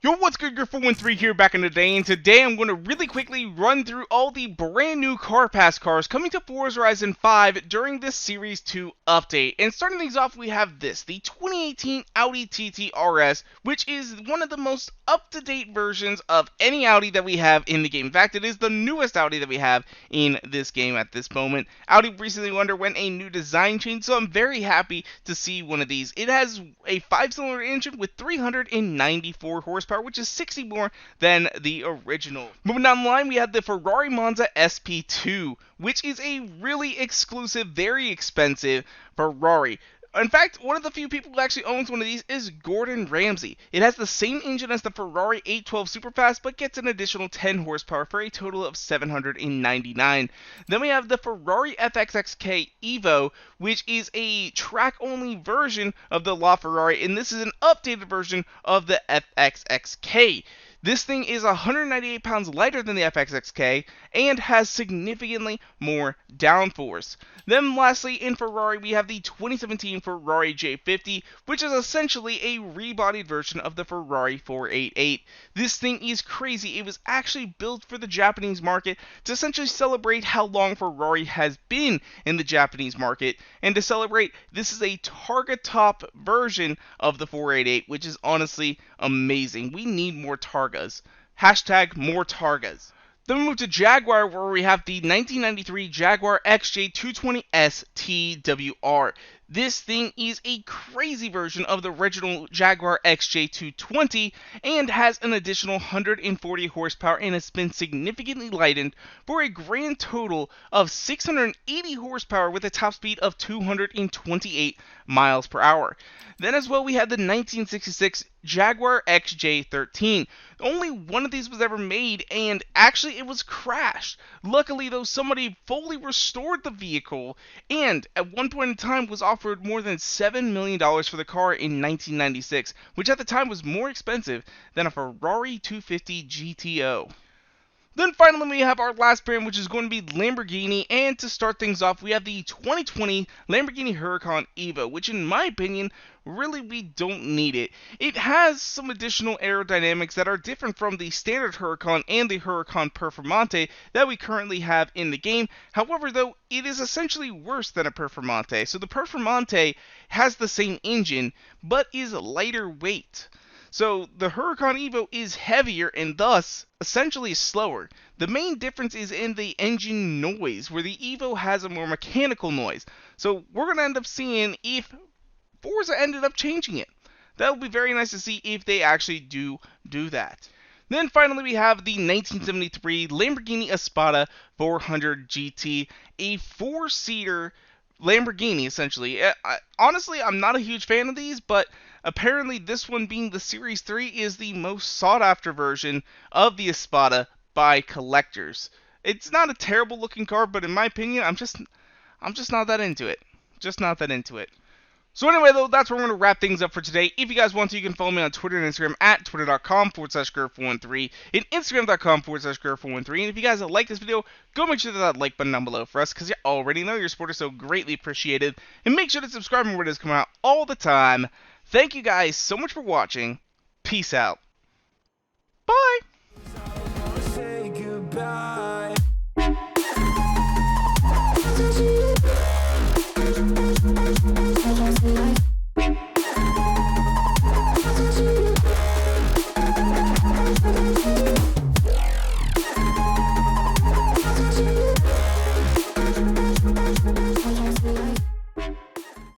Yo, what's good? Your 413 here back in the day, and today I'm going to really quickly run through all the brand new Car Pass cars coming to Forza Horizon 5 during this Series 2 update. And starting things off, we have this, the 2018 Audi TTRS, which is one of the most up-to-date versions of any Audi that we have in the game. In fact, it is the newest Audi that we have in this game at this moment. Audi recently underwent a new design change, so I'm very happy to see one of these. It has a 5-cylinder engine with 394 horsepower, which is 60 more than the original. Moving down the line, we have the Ferrari Monza SP2, which is a really exclusive, very expensive Ferrari. In fact, one of the few people who actually owns one of these is Gordon Ramsay. It has the same engine as the Ferrari 812 Superfast, but gets an additional 10 horsepower for a total of 799. Then we have the Ferrari FXX Xk Evo, which is a track-only version of the LaFerrari, and this is an updated version of the FXX-K. This thing is 198 pounds lighter than the FXX-K and has significantly more downforce. Then lastly, in Ferrari, we have the 2017 Ferrari J50, which is essentially a rebodied version of the Ferrari 488. This thing is crazy. It was actually built for the Japanese market to essentially celebrate how long Ferrari has been in the Japanese market, and to celebrate, this is a Targa top version of the 488, which is honestly amazing. We need more Targas. Hashtag more Targas. Then we move to Jaguar, where we have the 1993 Jaguar XJ220S TWR. This thing is a crazy version of the original Jaguar XJ220 and has an additional 140 horsepower and has been significantly lightened for a grand total of 680 horsepower with a top speed of 228 miles per hour. Then as well, we had the 1966 Jaguar XJ13. Only one of these was ever made, and actually it was crashed. Luckily though, somebody fully restored the vehicle, and at one point in time was offered more than $7 million for the car in 1996, which at the time was more expensive than a Ferrari 250 GTO. Then finally, we have our last brand, which is going to be Lamborghini, and to start things off, we have the 2020 Lamborghini Huracan Evo, which in my opinion, really we don't need it. It has some additional aerodynamics that are different from the standard Huracan and the Huracan Performante that we currently have in the game. However, though, it is essentially worse than a Performante. So the Performante has the same engine, but is lighter weight. So the Huracan Evo is heavier and thus essentially slower. The main difference is in the engine noise, where the Evo has a more mechanical noise. So we're going to end up seeing if Forza ended up changing it. That would be very nice to see if they actually do that. Then finally we have the 1973 Lamborghini Espada 400 GT, a 4-seater Lamborghini essentially. Honestly, I'm not a huge fan of these, but apparently this one, being the Series 3, is the most sought after version of the Espada by collectors. It's not a terrible looking car, but in my opinion, I'm just not that into it. Just not that into it. So anyway, though, that's where we're going to wrap things up for today. If you guys want to, you can follow me on Twitter and Instagram at twitter.com/Gurf413 and Instagram.com/Gurf413. And if you guys like this video, go make sure to hit that like button down below for us, because you already know your support is so greatly appreciated. And make sure to subscribe when videos come out all the time. Thank you guys so much for watching. Peace out.